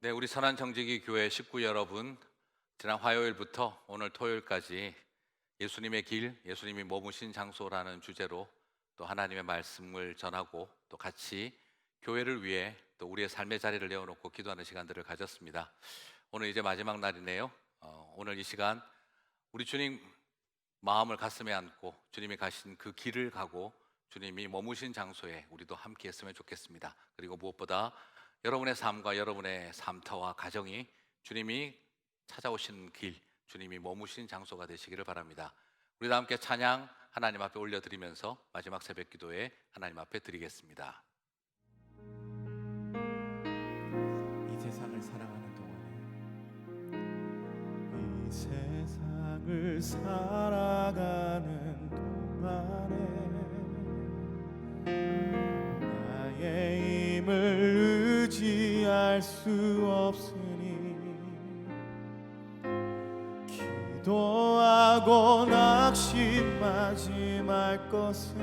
네, 우리 선한정직이 교회 식구 여러분, 지난 화요일부터 오늘 토요일까지 예수님의 길, 예수님이 머무신 장소라는 주제로 또 하나님의 말씀을 전하고 또 같이 교회를 위해 또 우리의 삶의 자리를 내어놓고 기도하는 시간들을 가졌습니다. 오늘 이제 마지막 날이네요. 오늘 이 시간 우리 주님 마음을 가슴에 안고 주님이 가신 그 길을 가고 주님이 머무신 장소에 우리도 함께 했으면 좋겠습니다. 그리고 무엇보다 여러분의 삶과 여러분의 삶터와 가정이 주님이 찾아오신 길, 주님이 머무신 장소가 되시기를 바랍니다. 우리도 함께 찬양 하나님 앞에 올려드리면서 마지막 새벽 기도에 하나님 앞에 드리겠습니다. 이 세상을 사랑하는 동안에, 이 세상을 살아가는 동안에 나의 힘을 의지할 수 없으니 기도하고 낙심하지 말 것은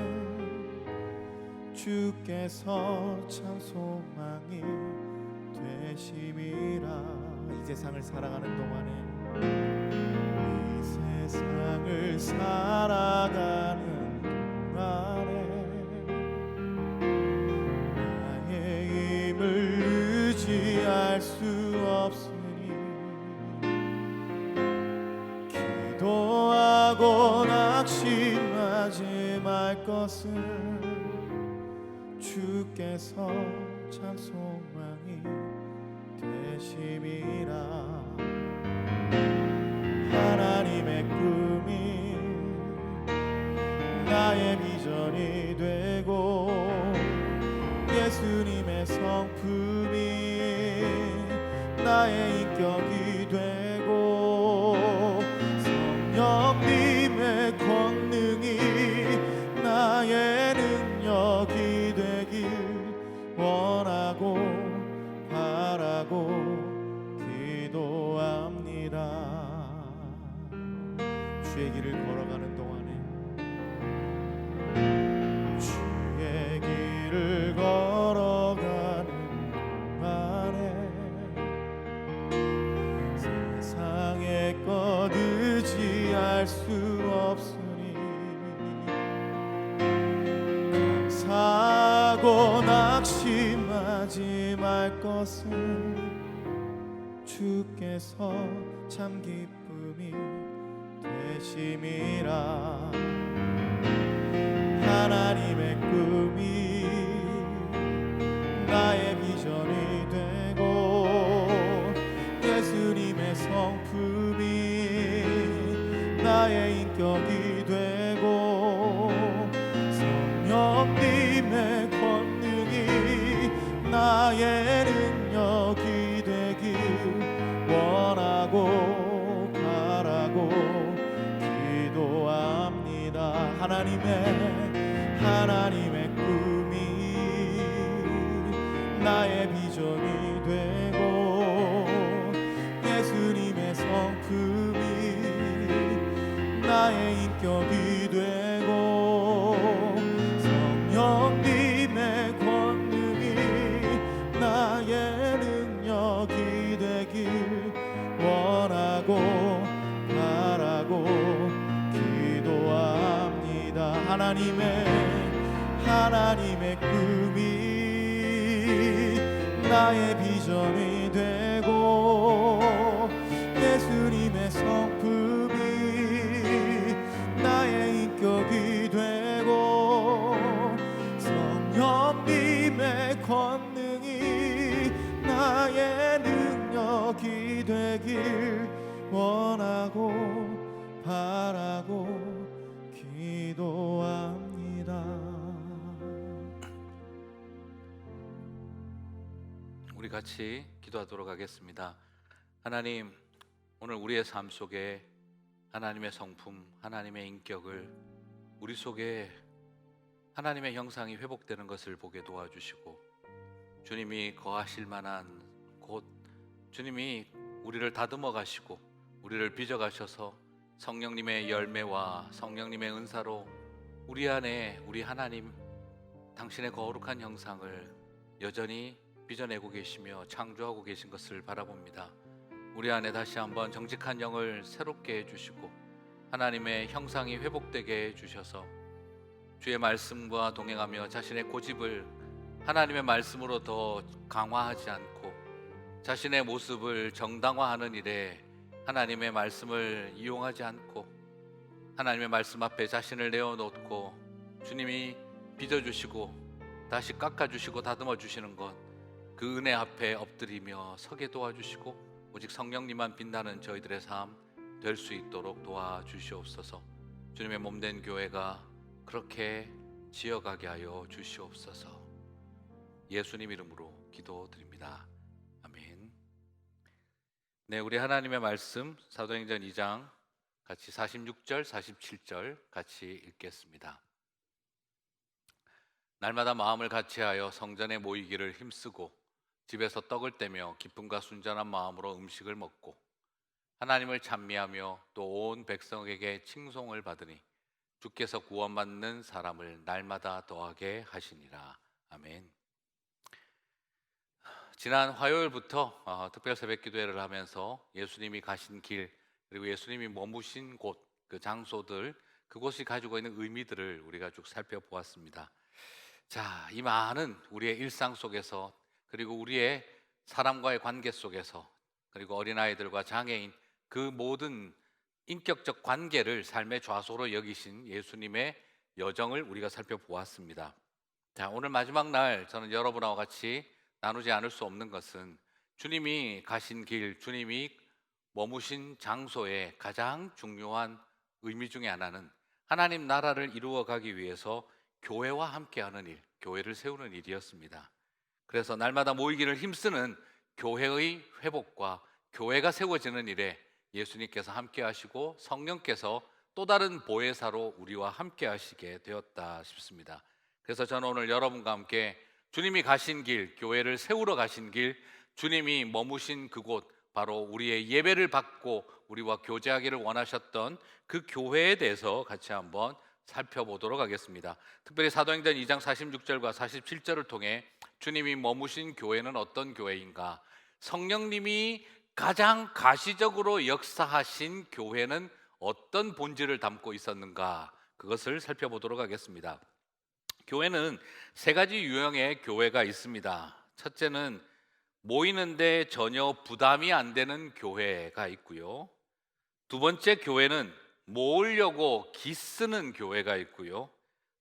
주께서 참 소망이 되심이라. 이 세상을 살아가는 동안에, 이 세상을 살아가는 동안에 나의 힘을 의지할 수 없으니 기도하고 낙심하지 말 것은 주께서 참 소망이 되심이라. 하나님의 꿈이 나의 비전이 되고 예수님의 성품이 나의 인격이 되고 성령님의 권능이 나의 능력이 되길 원하고 바라고 기도합니다. 주의 길을 걸어가는 동안에, 주의 길을 걸어가는 동안에 세상의 것 의지할 수 없으니 감사하고 낙심하지 말 것은 주께서 참 기쁨이 되심이라. 하나님의 꿈이 나의 비전이 되고 예수님의 성품이 나의 인격이 되고 성령님의 권능이 나의 능력이 되길 원하고 바라고 기도합니다. 하나님의 꿈이 나의 비전이 되고 예수님의 성품이 나의 인격이 되고 성령님의 권능이 나의 능력이 되길 원하고 바라고 기도합니다. 하나님의 꿈이 나의 비전이 되고 예수님의 성품이 나의 인격이 되고 성령님의 권능이 나의 능력이 되길 원하고 바라고 기도합니다. 우리 같이 기도하도록 하겠습니다. 하나님, 오늘 우리의 삶 속에 하나님의 성품, 하나님의 인격을 우리 속에 하나님의 형상이 회복되는 것을 보게 도와주시고 주님이 거하실 만한 곳, 주님이 우리를 다듬어 가시고 우리를 빚어 가셔서 성령님의 열매와 성령님의 은사로 우리 안에 우리 하나님 당신의 거룩한 형상을 여전히 빚어내고 계시며 창조하고 계신 것을 바라봅니다. 우리 안에 다시 한번 정직한 영을 새롭게 해주시고 하나님의 형상이 회복되게 해주셔서 주의 말씀과 동행하며 자신의 고집을 하나님의 말씀으로 더 강화하지 않고 자신의 모습을 정당화하는 일에 하나님의 말씀을 이용하지 않고 하나님의 말씀 앞에 자신을 내어놓고 주님이 빚어주시고 다시 깎아주시고 다듬어주시는 것, 그 은혜 앞에 엎드리며 서게 도와주시고 오직 성령님만 빛나는 저희들의 삶 될 수 있도록 도와주시옵소서. 주님의 몸된 교회가 그렇게 지어가게 하여 주시옵소서. 예수님 이름으로 기도드립니다. 아멘. 네, 우리 하나님의 말씀 사도행전 2장 같이 46절, 47절 같이 읽겠습니다. 날마다 마음을 같이하여 성전에 모이기를 힘쓰고 집에서 떡을 떼며 기쁨과 순전한 마음으로 음식을 먹고 하나님을 찬미하며 또 온 백성에게 칭송을 받으니 주께서 구원받는 사람을 날마다 더하게 하시니라. 아멘. 지난 화요일부터 특별 새벽 기도회를 하면서 예수님이 가신 길 그리고 예수님이 머무신 곳, 그 장소들, 그곳이 가지고 있는 의미들을 우리가 쭉 살펴보았습니다. 자, 이 많은 우리의 일상 속에서 그리고 우리의 사람과의 관계 속에서 그리고 어린아이들과 장애인 그 모든 인격적 관계를 삶의 좌소로 여기신 예수님의 여정을 우리가 살펴보았습니다. 자, 오늘 마지막 날 저는 여러분하고 같이 나누지 않을 수 없는 것은 주님이 가신 길, 주님이 머무신 장소의 가장 중요한 의미 중에 하나는 하나님 나라를 이루어가기 위해서 교회와 함께하는 일, 교회를 세우는 일이었습니다. 그래서 날마다 모이기를 힘쓰는 교회의 회복과 교회가 세워지는 일에 예수님께서 함께 하시고 성령께서 또 다른 보혜사로 우리와 함께 하시게 되었다 싶습니다. 그래서 저는 오늘 여러분과 함께 주님이 가신 길, 교회를 세우러 가신 길, 주님이 머무신 그곳, 바로 우리의 예배를 받고 우리와 교제하기를 원하셨던 그 교회에 대해서 같이 한번 살펴보도록 하겠습니다. 특별히 사도행전 2장 46절과 47절을 통해 주님이 머무신 교회는 어떤 교회인가, 성령님이 가장 가시적으로 역사하신 교회는 어떤 본질을 담고 있었는가, 그것을 살펴보도록 하겠습니다. 교회는 세 가지 유형의 교회가 있습니다. 첫째는 모이는데 전혀 부담이 안 되는 교회가 있고요. 두 번째 교회는 모으려고 기쓰는 교회가 있고요.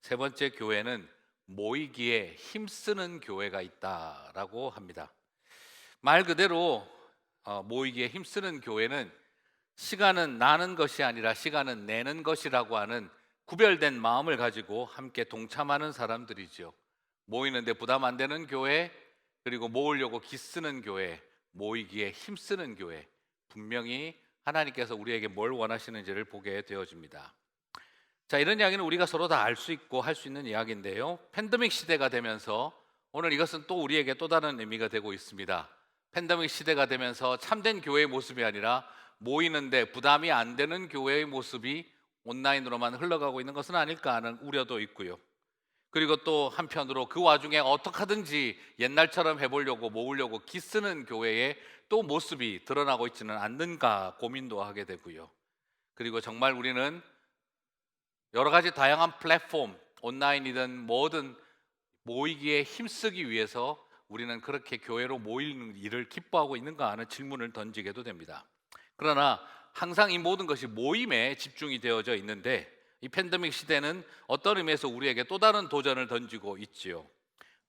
세 번째 교회는 모이기에 힘쓰는 교회가 있다라고 합니다. 말 그대로 모이기에 힘쓰는 교회는 시간은 나는 것이 아니라 시간은 내는 것이라고 하는 구별된 마음을 가지고 함께 동참하는 사람들이죠. 모이는데 부담 안 되는 교회, 그리고 모으려고 기쓰는 교회, 모이기에 힘쓰는 교회, 분명히 하나님께서 우리에게 뭘 원하시는지를 보게 되어집니다. 자, 이런 이야기는 우리가 서로 다 알 수 있고 할 수 있는 이야기인데요, 팬데믹 시대가 되면서 오늘 이것은 또 우리에게 또 다른 의미가 되고 있습니다. 팬데믹 시대가 되면서 참된 교회의 모습이 아니라 모이는데 부담이 안 되는 교회의 모습이 온라인으로만 흘러가고 있는 것은 아닐까 하는 우려도 있고요. 그리고 또 한편으로 그 와중에 어떻게 하든지 옛날처럼 해보려고 모으려고 기쓰는 교회의 또 모습이 드러나고 있지는 않는가 고민도 하게 되고요. 그리고 정말 우리는 여러 가지 다양한 플랫폼, 온라인이든 뭐든 모이기에 힘쓰기 위해서 우리는 그렇게 교회로 모이는 일을 기뻐하고 있는가 하는 질문을 던지게도 됩니다. 그러나 항상 이 모든 것이 모임에 집중이 되어져 있는데 이 팬데믹 시대는 어떤 의미에서 우리에게 또 다른 도전을 던지고 있지요.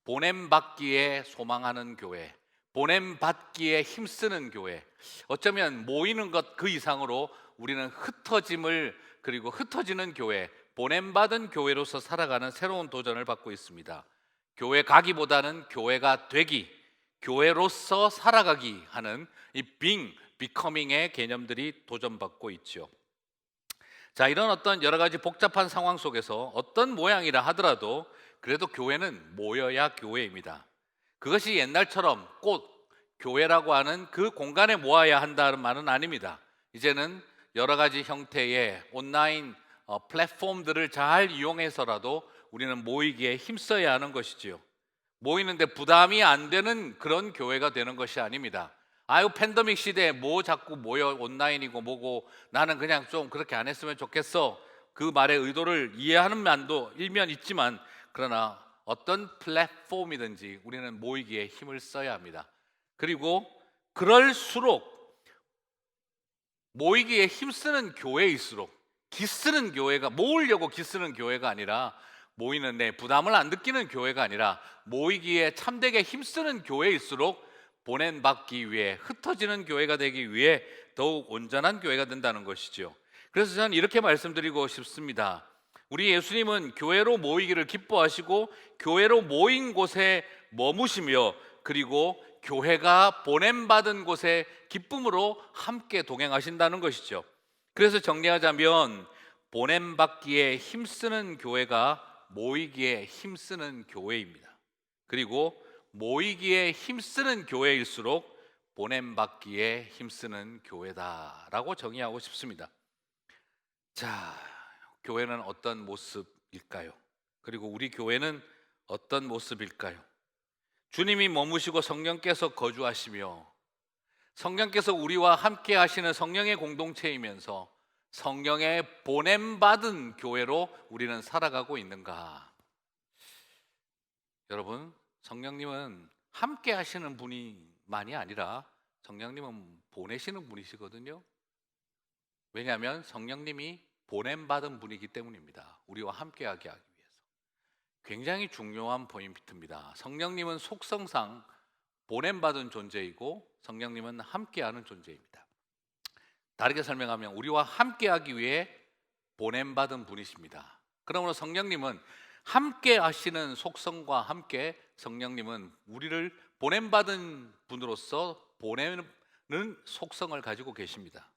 보냄받기에 소망하는 교회, 보냄받기에 힘쓰는 교회, 어쩌면 모이는 것 그 이상으로 우리는 흩어짐을, 그리고 흩어지는 교회, 보냄받은 교회로서 살아가는 새로운 도전을 받고 있습니다. 교회 가기보다는 교회가 되기, 교회로서 살아가기 하는 이 becoming의 개념들이 도전받고 있죠. 자, 이런 어떤 여러 가지 복잡한 상황 속에서 어떤 모양이라 하더라도 그래도 교회는 모여야 교회입니다. 그것이 옛날처럼 꼭 교회라고 하는 그 공간에 모아야 한다는 말은 아닙니다. 이제는 여러 가지 형태의 온라인 플랫폼들을 잘 이용해서라도 우리는 모이기에 힘써야 하는 것이지요. 모이는데 부담이 안 되는 그런 교회가 되는 것이 아닙니다. 아유, 팬데믹 시대에 뭐 자꾸 모여 온라인이고 뭐고 나는 그냥 좀 그렇게 안 했으면 좋겠어. 그 말의 의도를 이해하는 면도 일면 있지만, 그러나 어떤 플랫폼이든지 우리는 모이기에 힘을 써야 합니다. 그리고 그럴수록 모이기에 힘쓰는 교회일수록, 기쓰는 교회가, 모으려고 기쓰는 교회가 아니라, 모이는 내 부담을 안 느끼는 교회가 아니라 모이기에 참되게 힘쓰는 교회일수록 보냄받기 위해, 흩어지는 교회가 되기 위해 더욱 온전한 교회가 된다는 것이죠. 그래서 저는 이렇게 말씀드리고 싶습니다. 우리 예수님은 교회로 모이기를 기뻐하시고 교회로 모인 곳에 머무시며, 그리고 교회가 보냄받은 곳에 기쁨으로 함께 동행하신다는 것이죠. 그래서 정리하자면 보냄받기에 힘쓰는 교회가 모이기에 힘쓰는 교회입니다. 그리고 모이기에 힘쓰는 교회일수록 보냄받기에 힘쓰는 교회다라고 정의하고 싶습니다. 자, 교회는 어떤 모습일까요? 그리고 우리 교회는 어떤 모습일까요? 주님이 머무시고 성령께서 거주하시며 성령께서 우리와 함께 하시는 성령의 공동체이면서 성령의 보냄받은 교회로 우리는 살아가고 있는가? 여러분, 성령님은 함께 하시는 분이만이 아니라 성령님은 보내시는 분이시거든요. 왜냐하면 성령님이 보냄받은 분이기 때문입니다. 우리와 함께하게 하기 위해서. 굉장히 중요한 포인트입니다. 성령님은 속성상 보냄받은 존재이고 성령님은 함께하는 존재입니다. 다르게 설명하면 우리와 함께하기 위해 보냄받은 분이십니다. 그러므로 성령님은 함께 하시는 속성과 함께 성령님은 우리를 보냄받은 분으로서 보내는 속성을 가지고 계십니다.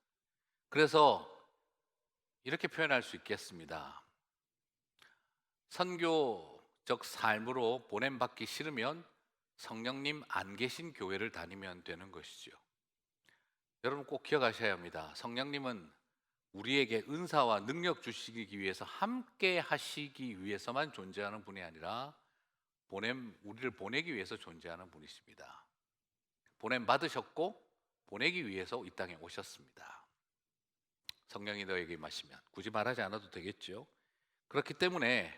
그래서 이렇게 표현할 수 있겠습니다. 선교적 삶으로 보냄받기 싫으면 성령님 안 계신 교회를 다니면 되는 것이죠. 여러분 꼭 기억하셔야 합니다. 성령님은 우리에게 은사와 능력 주시기 위해서, 함께 하시기 위해서만 존재하는 분이 아니라 우리를 보내기 위해서 존재하는 분이십니다. 보냄 받으셨고 보내기 위해서 이 땅에 오셨습니다. 성령이 너에게 임하시면, 굳이 말하지 않아도 되겠죠. 그렇기 때문에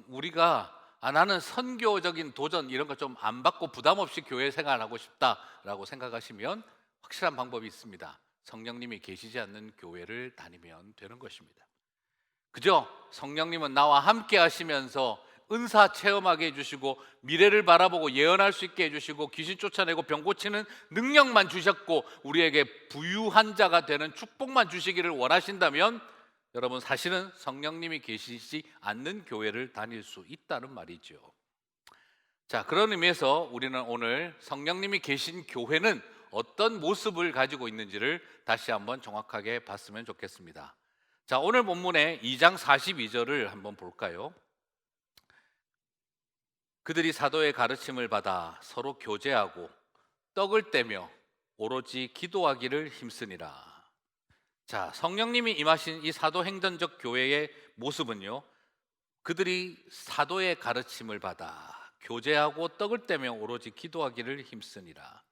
우리가 나는 선교적인 도전 이런 거 좀 안 받고 부담 없이 교회 생활하고 싶다라고 생각하시면 확실한 방법이 있습니다. 성령님이 계시지 않는 교회를 다니면 되는 것입니다. 그죠? 성령님은 나와 함께 하시면서 은사 체험하게 해주시고 미래를 바라보고 예언할 수 있게 해주시고 귀신 쫓아내고 병 고치는 능력만 주셨고 우리에게 부유한 자가 되는 축복만 주시기를 원하신다면 여러분, 사실은 성령님이 계시지 않는 교회를 다닐 수 있다는 말이죠. 자, 그런 의미에서 우리는 오늘 성령님이 계신 교회는 어떤 모습을 가지고 있는지를 다시 한번 정확하게 봤으면 좋겠습니다. 자, 오늘 본문의 2장 42절을 한번 볼까요? 그들이 사도의 가르침을 받아 서로 교제하고 떡을 떼며 오로지 기도하기를 힘쓰니라. 자, 성령님이 임하신 이 사도행전적 교회의 모습은요, 그들이 사도의 가르침을 받아 교제하고 떡을 떼며 오로지 기도하기를 힘쓰니라.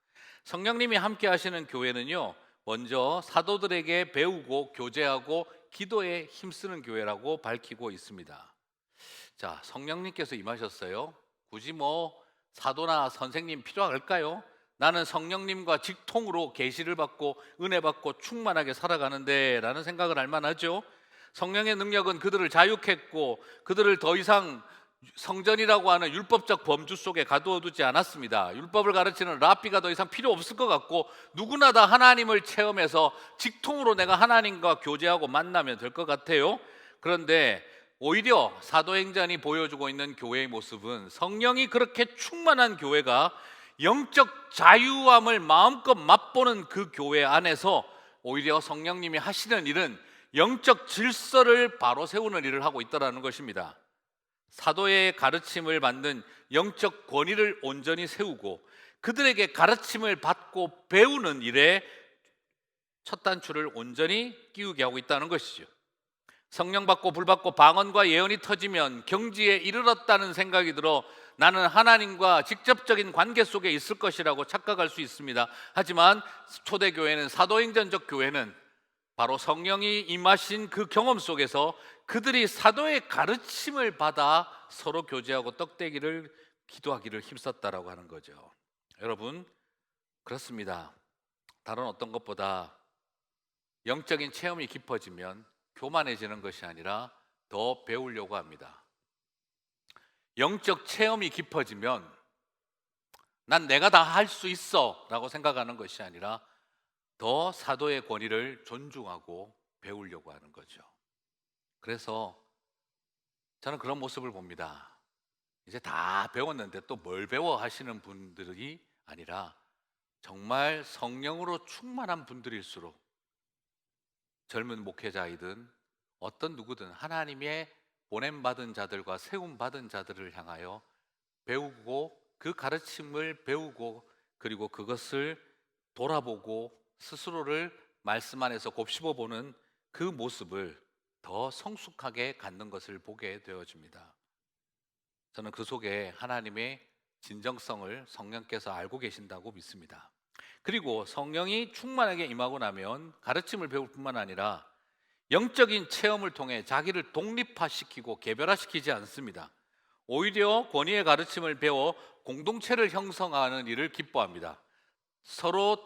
성령님이 함께 하시는 교회는요, 먼저 사도들에게 배우고 교제하고 기도에 힘쓰는 교회라고 밝히고 있습니다. 자, 성령님께서 임하셨어요. 굳이 사도나 선생님 필요할까요? 나는 성령님과 직통으로 계시를 받고 은혜 받고 충만하게 살아가는데 라는 생각을 할 만하죠. 성령의 능력은 그들을 자유했고 그들을 더 이상 성전이라고 하는 율법적 범주 속에 가두어두지 않았습니다. 율법을 가르치는 랍비가 더 이상 필요 없을 것 같고 누구나 다 하나님을 체험해서 직통으로 내가 하나님과 교제하고 만나면 될 것 같아요. 그런데 오히려 사도행전이 보여주고 있는 교회의 모습은 성령이 그렇게 충만한 교회가 영적 자유함을 마음껏 맛보는 그 교회 안에서 오히려 성령님이 하시는 일은 영적 질서를 바로 세우는 일을 하고 있다는 것입니다. 사도의 가르침을 받는 영적 권위를 온전히 세우고 그들에게 가르침을 받고 배우는 일에 첫 단추를 온전히 끼우게 하고 있다는 것이죠. 성령 받고 불 받고 방언과 예언이 터지면 경지에 이르렀다는 생각이 들어 나는 하나님과 직접적인 관계 속에 있을 것이라고 착각할 수 있습니다. 하지만 초대교회는, 사도행전적 교회는 바로 성령이 임하신 그 경험 속에서 그들이 사도의 가르침을 받아 서로 교제하고 떡대기를 기도하기를 힘썼다라고 하는 거죠. 여러분, 그렇습니다. 다른 어떤 것보다 영적인 체험이 깊어지면 교만해지는 것이 아니라 더 배우려고 합니다. 영적 체험이 깊어지면 난 내가 다 할 수 있어 라고 생각하는 것이 아니라 더 사도의 권위를 존중하고 배우려고 하는 거죠. 그래서 저는 그런 모습을 봅니다. 이제 다 배웠는데 또 뭘 배워 하시는 분들이 아니라 정말 성령으로 충만한 분들일수록 젊은 목회자이든 어떤 누구든 하나님의 보냄받은 자들과 세움받은 자들을 향하여 배우고 그 가르침을 배우고 그리고 그것을 돌아보고 스스로를 말씀 안에서 곱씹어 보는 그 모습을 더 성숙하게 갖는 것을 보게 되어집니다. 저는 그 속에 하나님의 진정성을 성령께서 알고 계신다고 믿습니다. 그리고 성령이 충만하게 임하고 나면 가르침을 배울 뿐만 아니라 영적인 체험을 통해 자기를 독립화시키고 개별화시키지 않습니다. 오히려 권위의 가르침을 배워 공동체를 형성하는 일을 기뻐합니다. 서로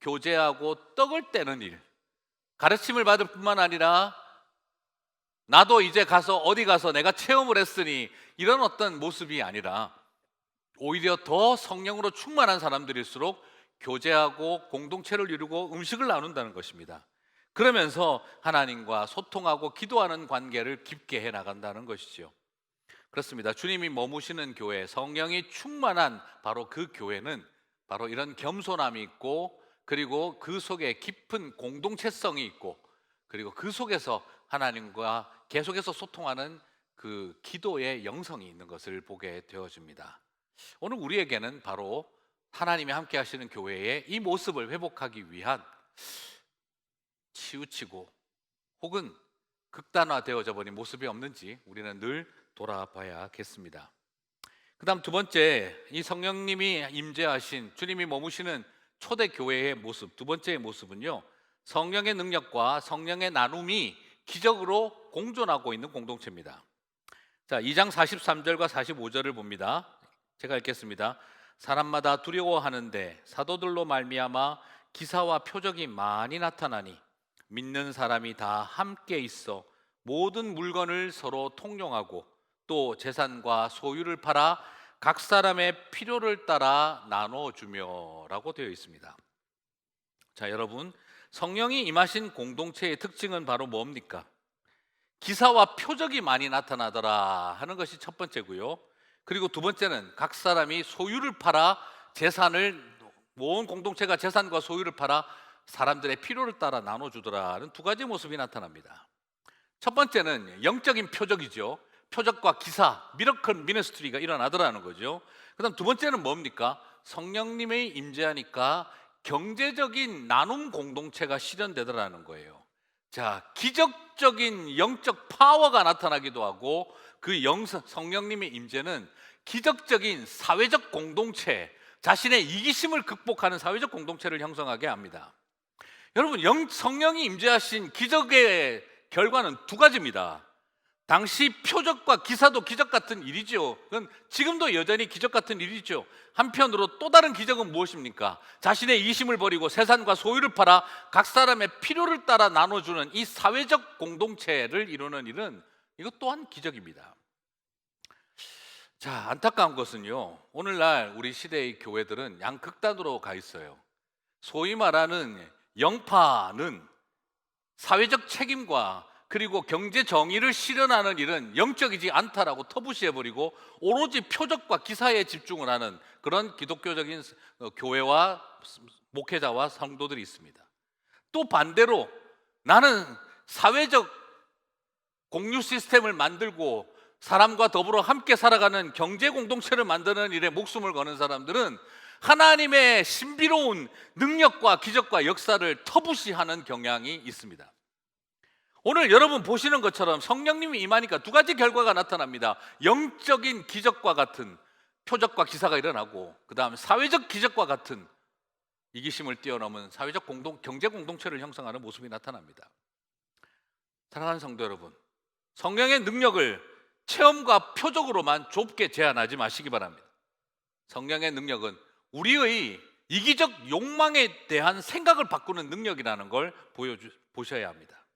교제하고 떡을 떼는 일, 가르침을 받을 뿐만 아니라 나도 이제 가서 어디 가서 내가 체험을 했으니 이런 어떤 모습이 아니라 오히려 더 성령으로 충만한 사람들일수록 교제하고 공동체를 이루고 음식을 나눈다는 것입니다. 그러면서 하나님과 소통하고 기도하는 관계를 깊게 해나간다는 것이죠. 그렇습니다. 주님이 머무시는 교회, 성령이 충만한 바로 그 교회는 바로 이런 겸손함이 있고 그리고 그 속에 깊은 공동체성이 있고 그리고 그 속에서 하나님과 계속해서 소통하는 그 기도의 영성이 있는 것을 보게 되어집니다. 오늘 우리에게는 바로 하나님이 함께 하시는 교회의 이 모습을 회복하기 위한 치우치고 혹은 극단화되어져 버린 모습이 없는지 우리는 늘 돌아봐야겠습니다. 그 다음 두 번째, 이 성령님이 임재하신 주님이 머무시는 초대교회의 모습, 두 번째의 모습은요, 성령의 능력과 성령의 나눔이 기적으로 공존하고 있는 공동체입니다. 자, 2장 43절과 45절을 봅니다. 제가 읽겠습니다. 사람마다 두려워하는데 사도들로 말미암아 기사와 표적이 많이 나타나니 믿는 사람이 다 함께 있어 모든 물건을 서로 통용하고 또 재산과 소유를 팔아 각 사람의 필요를 따라 나눠주며 라고 되어 있습니다. 자, 여러분, 성령이 임하신 공동체의 특징은 바로 뭡니까? 기사와 표적이 많이 나타나더라 하는 것이 첫 번째고요. 그리고 두 번째는 각 사람이 소유를 팔아 재산을, 모든 공동체가 재산과 소유를 팔아 사람들의 필요를 따라 나눠주더라는 두 가지 모습이 나타납니다. 첫 번째는 영적인 표적이죠. 표적과 기사, 미러클 미니스트리가 일어나더라는 거죠. 그 다음 두 번째는 뭡니까? 성령님의 임재하니까 경제적인 나눔 공동체가 실현되더라는 거예요. 자, 기적적인 영적 파워가 나타나기도 하고 그 성령님의 임재는 기적적인 사회적 공동체, 자신의 이기심을 극복하는 사회적 공동체를 형성하게 합니다. 여러분, 성령이 임재하신 기적의 결과는 두 가지입니다. 당시 표적과 기사도 기적 같은 일이죠. 그건 지금도 여전히 기적 같은 일이죠. 한편으로 또 다른 기적은 무엇입니까? 자신의 이기심을 버리고 세상과 소유를 팔아 각 사람의 필요를 따라 나눠주는 이 사회적 공동체를 이루는 일은 이것 또한 기적입니다. 자, 안타까운 것은요, 오늘날 우리 시대의 교회들은 양극단으로 가 있어요. 소위 말하는 영파는 사회적 책임과 그리고 경제 정의를 실현하는 일은 영적이지 않다라고 터부시해버리고 오로지 표적과 기사에 집중을 하는 그런 기독교적인 교회와 목회자와 성도들이 있습니다. 또 반대로 나는 사회적 공유 시스템을 만들고 사람과 더불어 함께 살아가는 경제 공동체를 만드는 일에 목숨을 거는 사람들은 하나님의 신비로운 능력과 기적과 역사를 터부시하는 경향이 있습니다. 오늘 여러분 보시는 것처럼 성령님이 임하니까 두 가지 결과가 나타납니다. 영적인 기적과 같은 표적과 기사가 일어나고 그 다음에 사회적 기적과 같은 이기심을 뛰어넘은 사회적 경제 공동체를 형성하는 모습이 나타납니다. 사랑하는 성도 여러분, 성령의 능력을 체험과 표적으로만 좁게 제한하지 마시기 바랍니다. 성령의 능력은 우리의 이기적 욕망에 대한 생각을 바꾸는 능력이라는 걸 보셔야 합니다.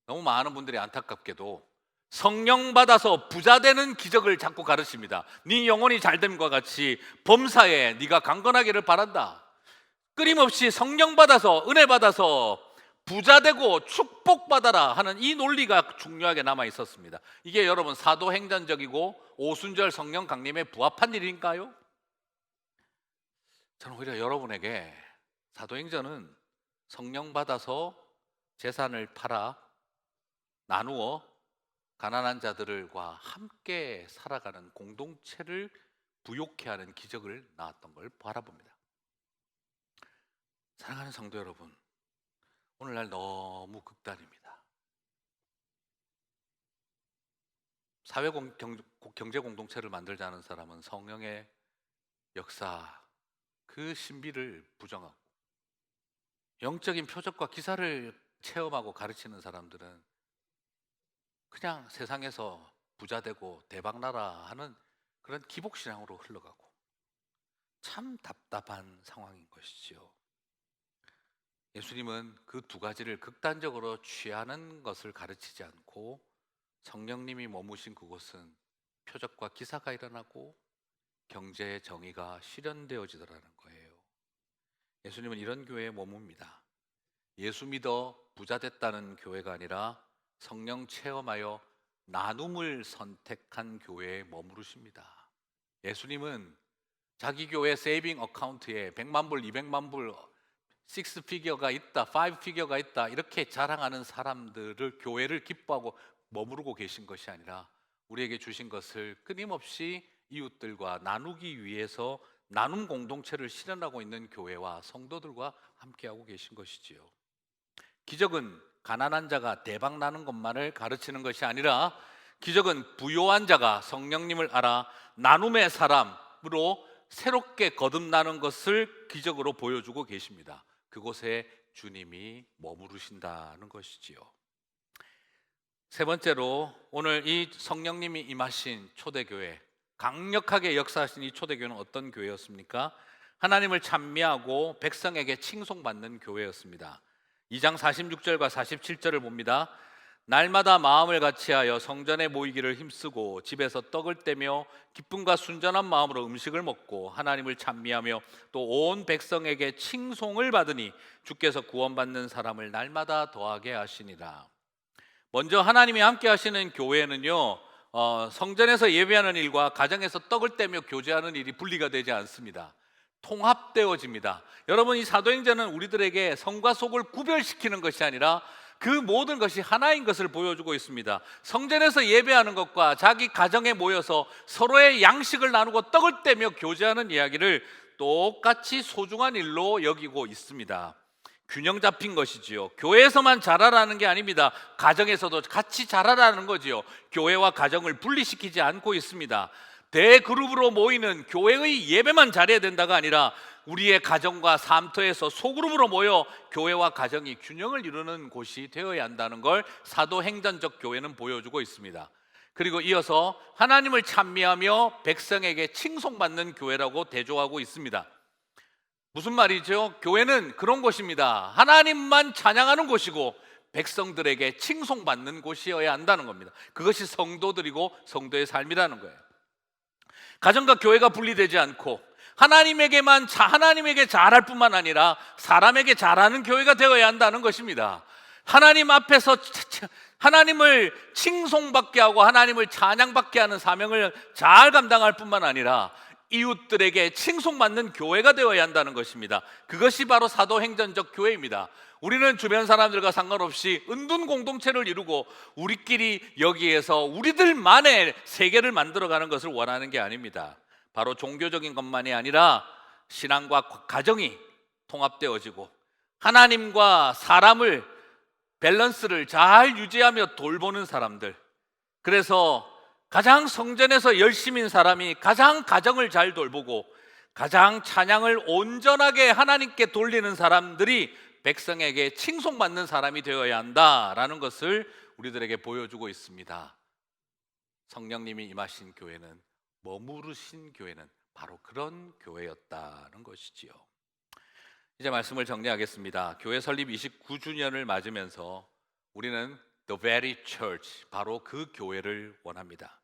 너무 많은 분들이 안타깝게도 성령 받아서 부자 되는 기적을 자꾸 가르칩니다. 네 영혼이 잘됨과 같이 범사에 네가 강건하기를 바란다. 끊임없이 성령 받아서 은혜 받아서 부자 되고 축복받아라 하는 이 논리가 중요하게 남아 있었습니다. 이게 여러분 사도행전적이고 오순절 성령 강림에 부합한 일인가요? 저는 오히려 여러분에게 사도행전은 성령 받아서 재산을 팔아 나누어 가난한 자들과 함께 살아가는 공동체를 부욕해 하는 기적을 낳았던 걸 바라봅니다. 사랑하는 성도 여러분, 오늘날 너무 극단입니다. 경제 공동체를 만들자는 사람은 성령의 역사, 그 신비를 부정하고 영적인 표적과 기사를 체험하고 가르치는 사람들은 그냥 세상에서 부자되고 대박나라 하는 그런 기복신앙으로 흘러가고 참 답답한 상황인 것이지요. 예수님은 그 두 가지를 극단적으로 취하는 것을 가르치지 않고 성령님이 머무신 그곳은 표적과 기사가 일어나고 경제의 정의가 실현되어지더라는 거예요. 예수님은 이런 교회에 머뭅니다. 예수 믿어 부자 됐다는 교회가 아니라 성령 체험하여 나눔을 선택한 교회에 머무르십니다. 예수님은 자기 교회 세이빙 어카운트에 100만 불, 200만 불, 6피겨가 있다, 5피겨가 있다 이렇게 자랑하는 사람들을 교회를 기뻐하고 머무르고 계신 것이 아니라 우리에게 주신 것을 끊임없이 이웃들과 나누기 위해서 나눔 공동체를 실현하고 있는 교회와 성도들과 함께하고 계신 것이지요. 기적은 가난한 자가 대박 나는 것만을 가르치는 것이 아니라 기적은 부요한 자가 성령님을 알아 나눔의 사람으로 새롭게 거듭나는 것을 기적으로 보여주고 계십니다. 그곳에 주님이 머무르신다는 것이지요. 세 번째로 오늘 이 성령님이 임하신 초대교회, 강력하게 역사하신 이 초대교회는 어떤 교회였습니까? 하나님을 찬미하고 백성에게 칭송받는 교회였습니다. 2장 46절과 47절을 봅니다. 날마다 마음을 같이하여 성전에 모이기를 힘쓰고 집에서 떡을 떼며 기쁨과 순전한 마음으로 음식을 먹고 하나님을 찬미하며 또 온 백성에게 칭송을 받으니 주께서 구원받는 사람을 날마다 더하게 하시니라. 먼저 하나님이 함께 하시는 교회는요, 성전에서 예배하는 일과 가정에서 떡을 떼며 교제하는 일이 분리가 되지 않습니다. 통합되어집니다. 여러분, 이 사도행전은 우리들에게 성과 속을 구별시키는 것이 아니라 그 모든 것이 하나인 것을 보여주고 있습니다. 성전에서 예배하는 것과 자기 가정에 모여서 서로의 양식을 나누고 떡을 떼며 교제하는 이야기를 똑같이 소중한 일로 여기고 있습니다. 균형 잡힌 것이지요. 교회에서만 자라라는 게 아닙니다. 가정에서도 같이 자라라는 거지요. 교회와 가정을 분리시키지 않고 있습니다. 대그룹으로 모이는 교회의 예배만 잘해야 된다가 아니라 우리의 가정과 삶터에서 소그룹으로 모여 교회와 가정이 균형을 이루는 곳이 되어야 한다는 걸 사도행전적 교회는 보여주고 있습니다. 그리고 이어서 하나님을 찬미하며 백성에게 칭송받는 교회라고 대조하고 있습니다. 무슨 말이죠? 교회는 그런 곳입니다. 하나님만 찬양하는 곳이고 백성들에게 칭송받는 곳이어야 한다는 겁니다. 그것이 성도들이고 성도의 삶이라는 거예요. 가정과 교회가 분리되지 않고 하나님에게 잘할 뿐만 아니라 사람에게 잘하는 교회가 되어야 한다는 것입니다. 하나님 앞에서 하나님을 칭송받게 하고 하나님을 찬양받게 하는 사명을 잘 감당할 뿐만 아니라 이웃들에게 칭송받는 교회가 되어야 한다는 것입니다. 그것이 바로 사도행전적 교회입니다. 우리는 주변 사람들과 상관없이 은둔 공동체를 이루고 우리끼리 여기에서 우리들만의 세계를 만들어가는 것을 원하는 게 아닙니다. 바로 종교적인 것만이 아니라 신앙과 가정이 통합되어지고 하나님과 사람을 밸런스를 잘 유지하며 돌보는 사람들, 그래서 가장 성전에서 열심인 사람이 가장 가정을 잘 돌보고 가장 찬양을 온전하게 하나님께 돌리는 사람들이 백성에게 칭송받는 사람이 되어야 한다라는 것을 우리들에게 보여주고 있습니다. 성령님이 임하신 교회는, 머무르신 교회는 바로 그런 교회였다는 것이지요. 이제 말씀을 정리하겠습니다. 교회 설립 29주년을 맞으면서 우리는 The very church, 바로 그 교회를 원합니다.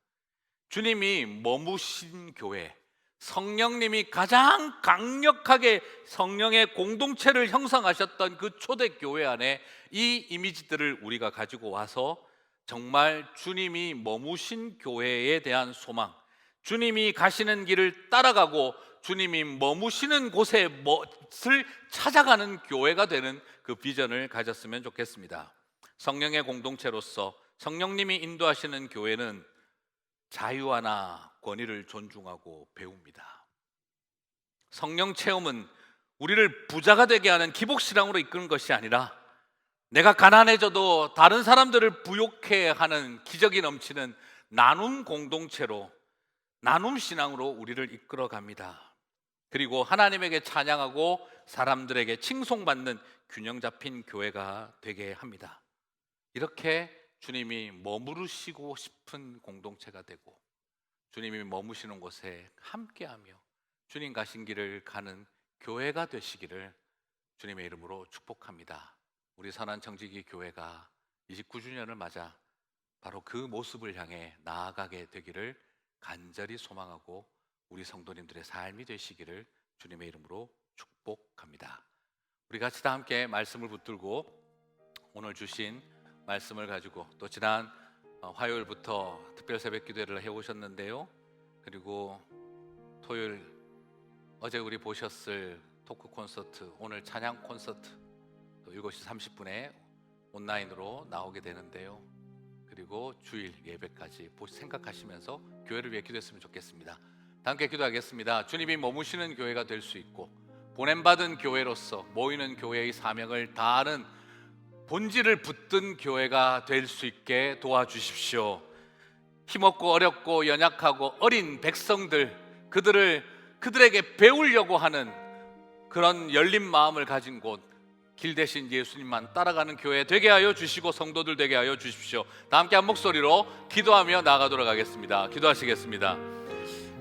주님이 머무신 교회, 성령님이 가장 강력하게 성령의 공동체를 형성하셨던 그 초대 교회 안에 이 이미지들을 우리가 가지고 와서 정말 주님이 머무신 교회에 대한 소망, 주님이 가시는 길을 따라가고 주님이 머무시는 곳에 멋을 찾아가는 교회가 되는 그 비전을 가졌으면 좋겠습니다. 성령의 공동체로서 성령님이 인도하시는 교회는 자유하나 권위를 존중하고 배웁니다. 성령 체험은 우리를 부자가 되게 하는 기복신앙으로 이끄는 것이 아니라 내가 가난해져도 다른 사람들을 부욕해 하는 기적이 넘치는 나눔 공동체로, 나눔 신앙으로 우리를 이끌어 갑니다. 그리고 하나님에게 찬양하고 사람들에게 칭송받는 균형 잡힌 교회가 되게 합니다. 이렇게 주님이 머무르시고 싶은 공동체가 되고 주님이 머무시는 곳에 함께하며 주님 가신 길을 가는 교회가 되시기를 주님의 이름으로 축복합니다. 우리 선한청지기 교회가 29주년을 맞아 바로 그 모습을 향해 나아가게 되기를 간절히 소망하고 우리 성도님들의 삶이 되시기를 주님의 이름으로 축복합니다. 우리 같이 다 함께 말씀을 붙들고 오늘 주신 말씀을 가지고 또 지난 화요일부터 특별 새벽 기도회를 해오셨는데요. 그리고 토요일 어제 우리 보셨을 토크 콘서트, 오늘 찬양 콘서트 또 7시 30분에 온라인으로 나오게 되는데요. 그리고 주일 예배까지 생각하시면서 교회를 위해 기도했으면 좋겠습니다. 다 함께 기도하겠습니다. 주님이 머무시는 교회가 될 수 있고 보냄받은 교회로서 모이는 교회의 사명을 다하는 본질을 붙든 교회가 될 수 있게 도와주십시오. 힘없고 어렵고 연약하고 어린 백성들, 그들에게 배우려고 하는 그런 열린 마음을 가진 곳, 길 대신 예수님만 따라가는 교회 되게 하여 주시고 성도들 되게 하여 주십시오. 다 함께 한 목소리로 기도하며 나아가도록 하겠습니다. 기도하시겠습니다.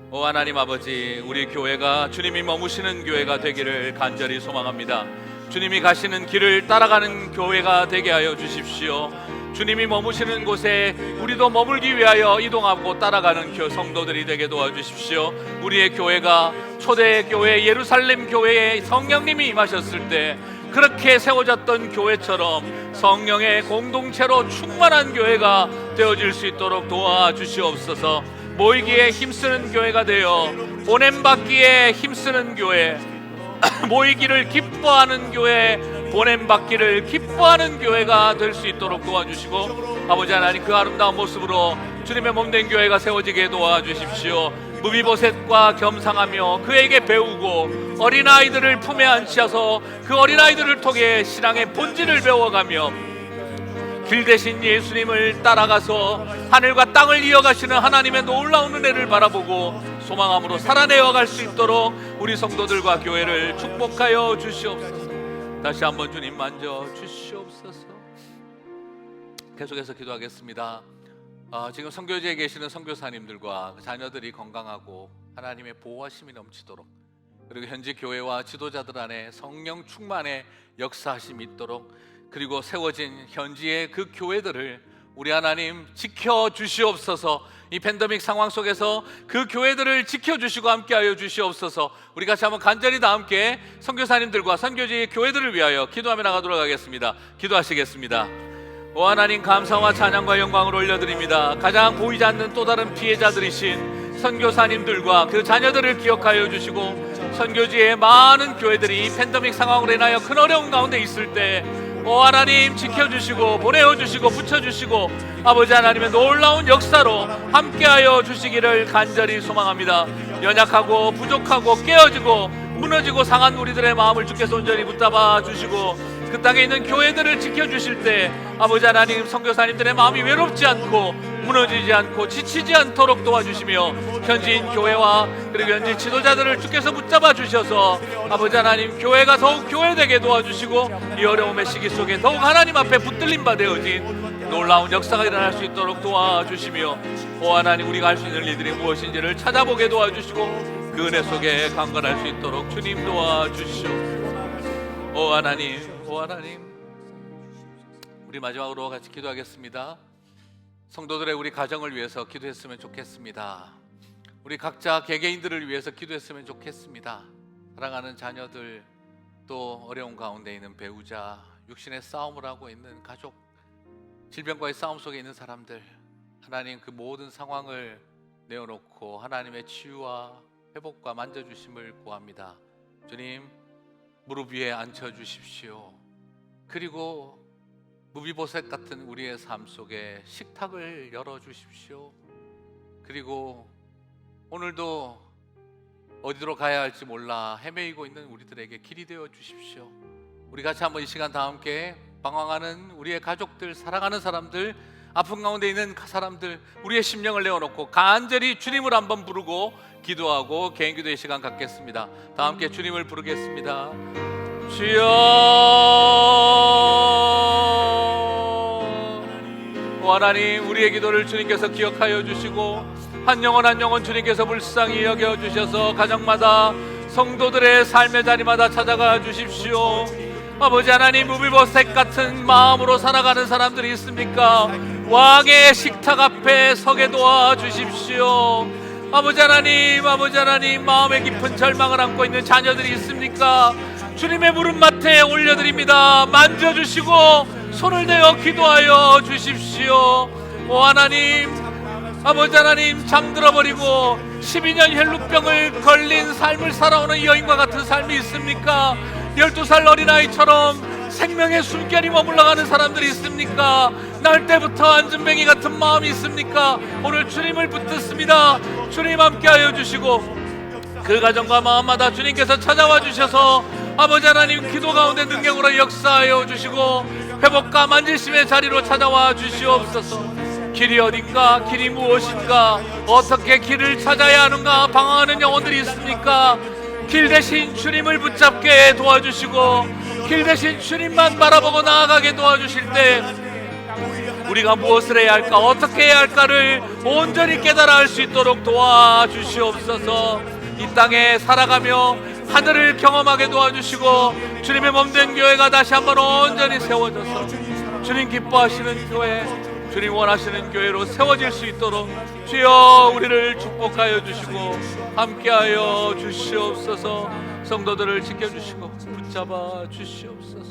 오 하나님 아버지, 우리 교회가 주님이 머무시는 교회가 되기를 간절히 소망합니다. 주님이 가시는 길을 따라가는 교회가 되게 하여 주십시오. 주님이 머무시는 곳에 우리도 머물기 위하여 이동하고 따라가는 성도들이 되게 도와주십시오. 우리의 교회가 초대 교회 예루살렘 교회에 성령님이 임하셨을 때 그렇게 세워졌던 교회처럼 성령의 공동체로 충만한 교회가 되어질 수 있도록 도와주시옵소서. 모이기에 힘쓰는 교회가 되어 보냄받기에 힘쓰는 교회, 모이기를 기뻐하는 교회, 보냄받기를 기뻐하는 교회가 될 수 있도록 도와주시고 아버지 하나님, 그 아름다운 모습으로 주님의 몸된 교회가 세워지게 도와주십시오. 무비보셋과 겸상하며 그에게 배우고 어린아이들을 품에 안치셔서 그 어린아이들을 통해 신앙의 본질을 배워가며 길 대신 예수님을 따라가서 하늘과 땅을 이어가시는 하나님의 놀라운 은혜를 바라보고 소망함으로 살아내어 갈 수 있도록 우리 성도들과 교회를 축복하여 주시옵소서. 다시 한번 주님 만져 주시옵소서. 계속해서 기도하겠습니다. 지금 선교지에 계시는 선교사님들과 자녀들이 건강하고 하나님의 보호하심이 넘치도록, 그리고 현지 교회와 지도자들 안에 성령 충만의 역사하심이 있도록, 그리고 세워진 현지의 그 교회들을 우리 하나님 지켜주시옵소서. 이 팬데믹 상황 속에서 그 교회들을 지켜주시고 함께하여 주시옵소서. 우리 같이 한번 간절히 다 함께 선교사님들과 선교지의 교회들을 위하여 기도하며 나가도록 하겠습니다. 기도하시겠습니다. 오 하나님, 감사와 찬양과 영광을 올려드립니다. 가장 보이지 않는 또 다른 피해자들이신 선교사님들과 그 자녀들을 기억하여 주시고 선교지의 많은 교회들이 팬데믹 상황으로 인하여 큰 어려움 가운데 있을 때 오 하나님 지켜주시고 보내어주시고 붙여주시고 아버지 하나님의 놀라운 역사로 함께하여 주시기를 간절히 소망합니다. 연약하고 부족하고 깨어지고 무너지고 상한 우리들의 마음을 주께서 온전히 붙잡아 주시고 그 땅에 있는 교회들을 지켜주실 때 아버지 하나님, 선교사님들의 마음이 외롭지 않고 무너지지 않고 지치지 않도록 도와주시며 현지인 교회와 그리고 현지 지도자들을 주께서 붙잡아 주셔서 아버지 하나님 교회가 더욱 교회되게 도와주시고 이 어려움의 시기 속에 더욱 하나님 앞에 붙들림 바 되어진 놀라운 역사가 일어날 수 있도록 도와주시며 오 하나님 우리가 할 수 있는 일들이 무엇인지를 찾아보게 도와주시고 그 은혜 속에 강건할 수 있도록 주님 도와주시옵소서. 오 하나님 우리 마지막으로 같이 기도하겠습니다. 성도들의 우리 가정을 위해서 기도했으면 좋겠습니다. 우리 각자 개개인들을 위해서 기도했으면 좋겠습니다. 사랑하는 자녀들, 또 어려운 가운데 있는 배우자, 육신의 싸움을 하고 있는 가족, 질병과의 싸움 속에 있는 사람들, 하나님 그 모든 상황을 내어놓고 하나님의 치유와 회복과 만져주심을 구합니다. 주님 무릎 위에 앉혀주십시오. 그리고 무비보셋 같은 우리의 삶 속에 식탁을 열어주십시오. 그리고 오늘도 어디로 가야 할지 몰라 헤매이고 있는 우리들에게 길이 되어 주십시오. 우리 같이 한번 이 시간 다 함께 방황하는 우리의 가족들, 사랑하는 사람들, 아픈 가운데 있는 사람들, 우리의 심령을 내어놓고 간절히 주님을 한번 부르고 기도하고 개인 기도의 시간 갖겠습니다. 다 함께 주님을 부르겠습니다. 주여, 오 하나님 우리의 기도를 주님께서 기억하여 주시고 한 영혼 주님께서 불쌍히 여겨주셔서 가정마다 성도들의 삶의 자리마다 찾아가 주십시오. 아버지 하나님 무비보셋 같은 마음으로 살아가는 사람들이 있습니까? 왕의 식탁 앞에 서게 도와주십시오. 아버지 하나님 마음에 깊은 절망을 안고 있는 자녀들이 있습니까? 주님의 무릎맡에 올려드립니다. 만져주시고 손을 내어 기도하여 주십시오. 오 하나님, 아버지 하나님 잠들어버리고 12년 혈루병을 걸린 삶을 살아오는 여인과 같은 삶이 있습니까? 12살 어린아이처럼 생명의 숨결이 머물러가는 사람들이 있습니까? 날 때부터 안전뱅이 같은 마음이 있습니까? 오늘 주님을 붙듭니다. 주님 함께하여 주시고 그 가정과 마음마다 주님께서 찾아와 주셔서 아버지 하나님 기도 가운데 능력으로 역사하여 주시고 회복과 만지심의 자리로 찾아와 주시옵소서. 길이 어딘가, 길이 무엇인가, 어떻게 길을 찾아야 하는가 방황하는 영혼들이 있습니까? 길 대신 주님을 붙잡게 도와주시고 길 대신 주님만 바라보고 나아가게 도와주실 때 우리가 무엇을 해야 할까, 어떻게 해야 할까를 온전히 깨달아 알 수 있도록 도와주시옵소서. 이 땅에 살아가며 하늘을 경험하게 도와주시고 주님의 몸된 교회가 다시 한번 온전히 세워져서 주님 기뻐하시는 교회, 주님 원하시는 교회로 세워질 수 있도록 주여 우리를 축복하여 주시고 함께하여 주시옵소서. 성도들을 지켜주시고 붙잡아 주시옵소서.